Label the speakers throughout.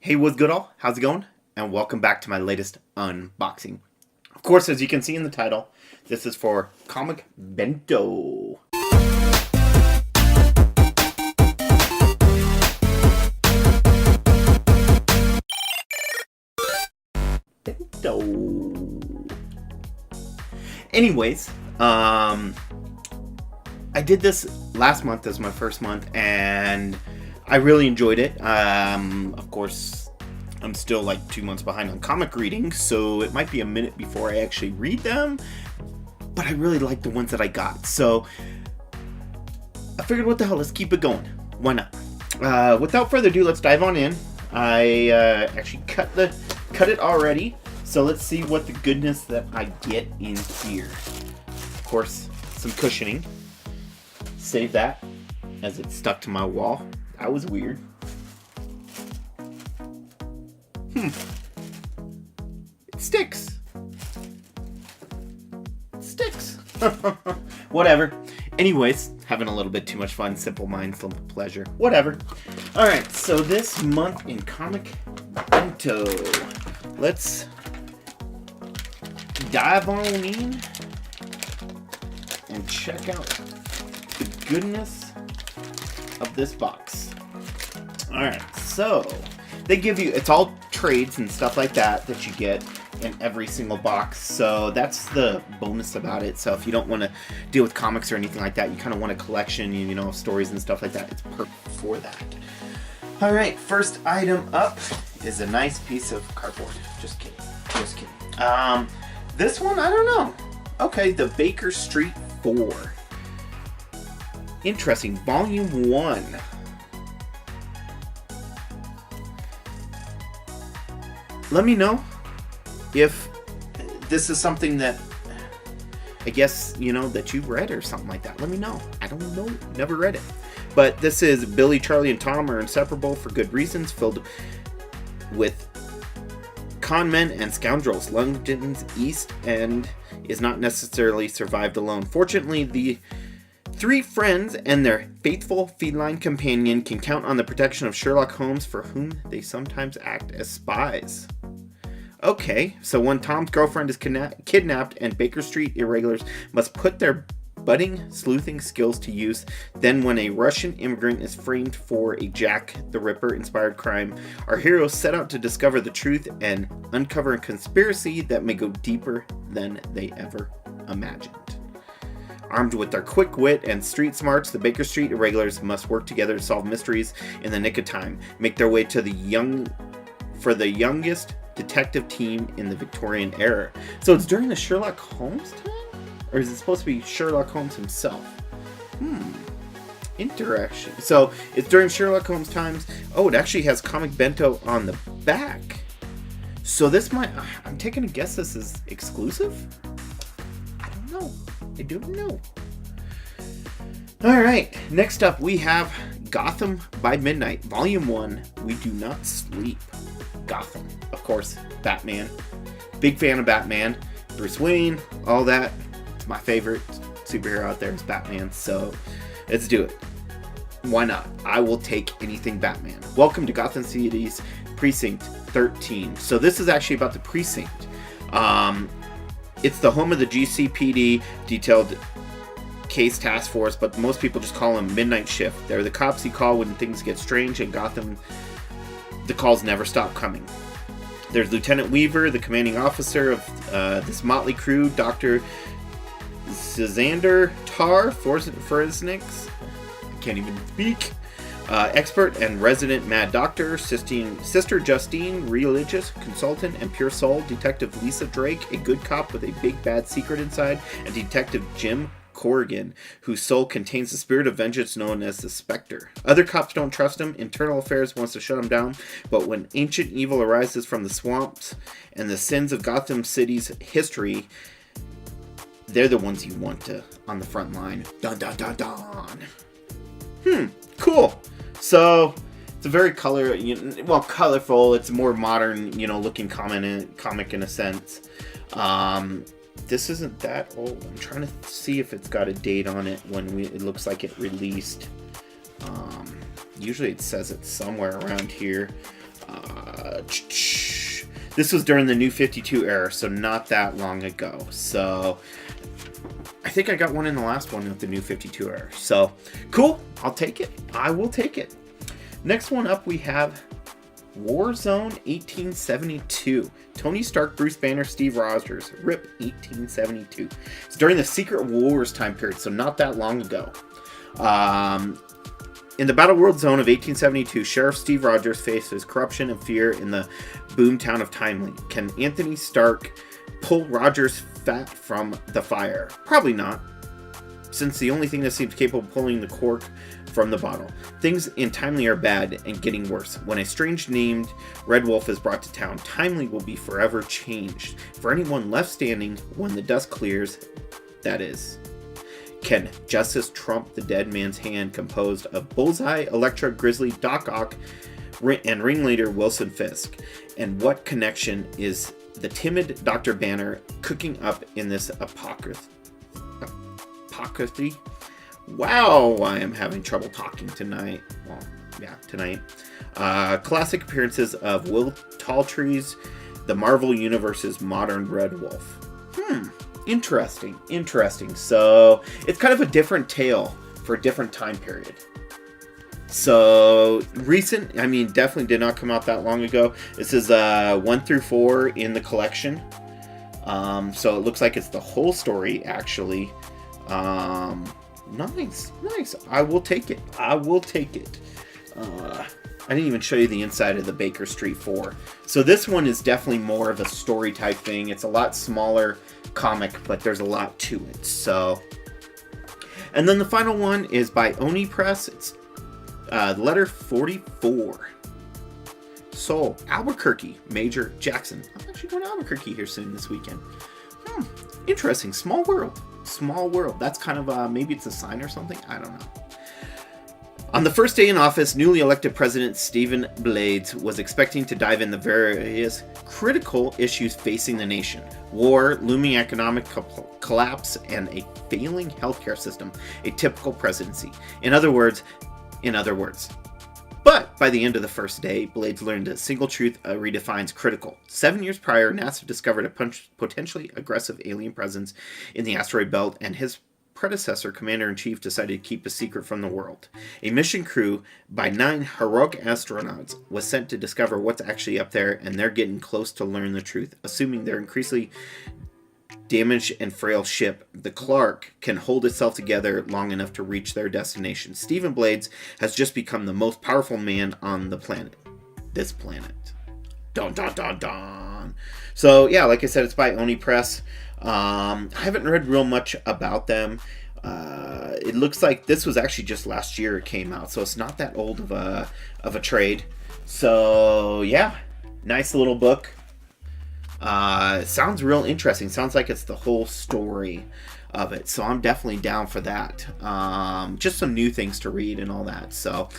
Speaker 1: Hey, what's good all? How's it going? And welcome back to my latest unboxing. Of course, as you can see in the title, this is for Comic Bento. Bento. Anyways, I did this last month as my first month, and I really enjoyed it. Of course, I'm still like 2 months behind on comic reading, so it might be a minute before I actually read them, but I really like the ones that I got. So I figured, what the hell, let's keep it going. Why not? Without further ado, let's dive on in. I actually cut it already, so let's see what the goodness that I get in here. Of course, some cushioning. Save that as it's stuck to my wall. That was weird. It sticks. It sticks. Whatever. Anyways, having a little bit too much fun. Simple mind, simple pleasure. Whatever. Alright, so this month in Comic Bento, let's dive on in and check out the goodness of this box. Alright, so they give you, it's all trades and stuff like that you get in every single box, so that's the bonus about it. So if you don't want to deal with comics or anything like that, you kind of want a collection, you know, stories and stuff like that, it's perfect for that. Alright, first item up is a nice piece of cardboard. Just kidding. Just kidding. This one, I don't know. Okay, the Baker Street 4. Interesting. Volume 1. Let me know if this is something that, I guess, you know, that you've read or something like that. Let me know. I don't know. Never read it. But this is Billy, Charlie, and Tom are inseparable for good reasons, filled with con men and scoundrels. London's East End is not necessarily survived alone. Fortunately, the three friends and their faithful feline companion can count on the protection of Sherlock Holmes, for whom they sometimes act as spies. Okay, so when Tom's girlfriend is kidnapped and Baker Street irregulars must put their budding sleuthing skills to use, then when a Russian immigrant is framed for a Jack the Ripper-inspired crime, our heroes set out to discover the truth and uncover a conspiracy that may go deeper than they ever imagined. Armed with their quick wit and street smarts, the Baker Street irregulars must work together to solve mysteries in the nick of time, make their way to the youngest detective team in the Victorian era. So it's during the Sherlock Holmes time? Or is it supposed to be Sherlock Holmes himself? Interesting. So it's during Sherlock Holmes times. Oh, it actually has Comic Bento on the back. So this might, I'm taking a guess this is exclusive? I don't know. I don't know. Alright, next up we have Gotham by Midnight, Volume 1, We Do Not Sleep. Gotham. Of course, Batman. Big fan of Batman. Bruce Wayne, all that. It's my favorite superhero out there is Batman, so let's do it. Why not? I will take anything Batman. Welcome to Gotham City's Precinct 13. So this is actually about the precinct. It's the home of the GCPD Detailed Case Task Force, but most people just call them Midnight Shift. They're the cops you call when things get strange in Gotham. The calls never stop coming. There's Lieutenant Weaver, the commanding officer of this motley crew, Dr. Xander Tar Forensics. I can't even speak. Expert and resident mad doctor, Sister Justine, religious consultant and pure soul, Detective Lisa Drake, a good cop with a big bad secret inside, and Detective Jim Corrigan, whose soul contains the spirit of vengeance known as the Spectre. Other cops don't trust him, internal affairs wants to shut him down, but when ancient evil arises from the swamps and the sins of Gotham City's history, they're the ones you want to on the front line. Dun dun dun dun. Cool. So it's a very colorful. It's a more modern, looking comic in a sense. This isn't that old. I'm trying to see if it's got a date on it when it looks like it released. Usually it says it's somewhere around here. This was during the New 52 era, so not that long ago. So I think I got one in the last one with the New 52 era. So cool. I'll take it. I will take it. Next one up, we have Warzone 1872. Tony Stark, Bruce Banner, Steve Rogers. RIP 1872. It's during the Secret Wars time period, so not that long ago. In the Battle World Zone of 1872, Sheriff Steve Rogers faces corruption and fear in the boomtown of Timely. Can Anthony Stark pull Rogers' fat from the fire? Probably not, since the only thing that seems capable of pulling the cork from the bottle. Things in Timely are bad and getting worse. When a strange named Red Wolf is brought to town, Timely will be forever changed. For anyone left standing when the dust clears, that is. Can justice trump the dead man's hand, composed of Bullseye, Elektra, Grizzly, Doc Ock, and ringleader Wilson Fisk? And what connection is the timid Dr. Banner cooking up in this apocryphy? Wow, I am having trouble talking tonight. Well, yeah, tonight. Classic appearances of Will Talltree's The Marvel Universe's modern Red Wolf. Interesting. So it's kind of a different tale for a different time period. So recent, definitely did not come out that long ago. This is 1 through 4 in the collection. So it looks like it's the whole story, actually. Nice. I will take it. I didn't even show you the inside of the Baker Street 4. So this one is definitely more of a story type thing. It's a lot smaller comic, but there's a lot to it. So, and then the final one is by Oni Press. It's letter 44. Soul, Albuquerque, Major Jackson. I'm actually going to Albuquerque here soon this weekend. Interesting. Small world. That's kind of maybe it's a sign or something. I don't know. On the first day in office, newly elected President Stephen Blades was expecting to dive in the various critical issues facing the nation. War, looming economic collapse, and a failing healthcare system. A typical presidency. In other words. But by the end of the first day, Blades learned a single truth redefines critical. 7 years prior, NASA discovered a potentially aggressive alien presence in the asteroid belt, and his predecessor, Commander-in-Chief, decided to keep a secret from the world. A mission crew by 9 heroic astronauts was sent to discover what's actually up there, and they're getting close to learn the truth. Assuming their increasingly damaged and frail ship, the Clark, can hold itself together long enough to reach their destination. Stephen Blades has just become the most powerful man on the planet. This planet. Dun dun dun dun. So yeah, like I said, it's by Oni Press. I haven't read real much about them. It looks like this was actually just last year it came out, so it's not that old of a trade. So yeah, nice little book. Sounds real interesting. Sounds like it's the whole story of it, so I'm definitely down for that. Just some new things to read and all that. So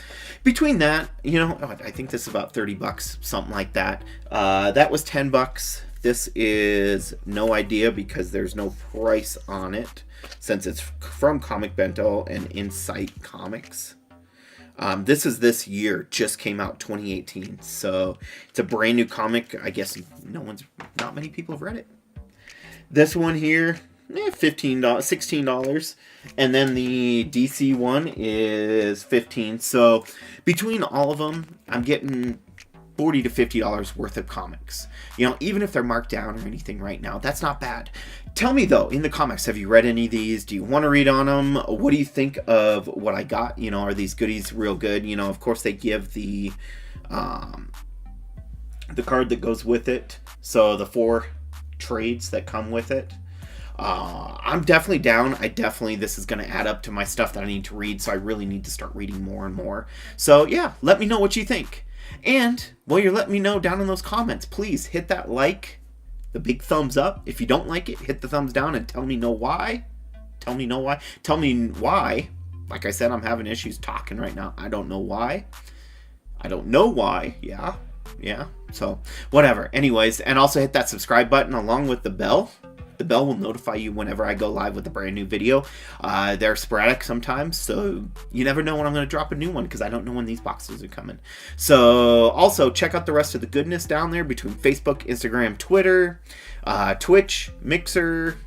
Speaker 1: between that, I think this is about $30, something like that. That was $10. This is no idea because there's no price on it since it's from Comic Bento and Insight Comics. This is this year, just came out 2018, so it's a brand new comic. I guess not many people have read it. This one here, $15, $16, and then the DC one is $15. So between all of them, I'm getting $40 to $50 worth of comics. Even if they're marked down or anything right now, that's not bad. Tell me though, in the comics, have you read any of these? Do you want to read on them? What do you think of what I got? Are these goodies real good? Of course they give the card that goes with it. So the 4 trades that come with it. I'm definitely down. This is going to add up to my stuff that I need to read. So I really need to start reading more and more. So yeah, let me know what you think. And while you're letting me know down in those comments, please hit that like, the big thumbs up. If you don't like it, hit the thumbs down and tell me why. Tell me why. Like I said, I'm having issues talking right now. I don't know why. Yeah. So whatever. Anyways, and also hit that subscribe button along with the bell The bell will notify you whenever I go live with a brand new video. They're sporadic sometimes, so you never know when I'm going to drop a new one because I don't know when these boxes are coming. So also check out the rest of the goodness down there between Facebook, Instagram, Twitter, Twitch, Mixer,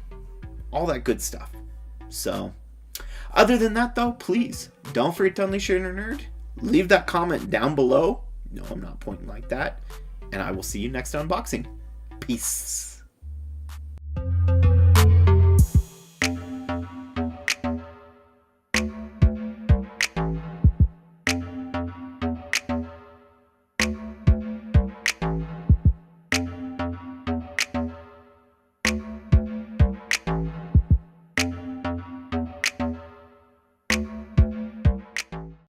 Speaker 1: all that good stuff. So other than that, though, please don't forget to unleash your inner nerd. Leave that comment down below. No, I'm not pointing like that. And I will see you next unboxing. Peace.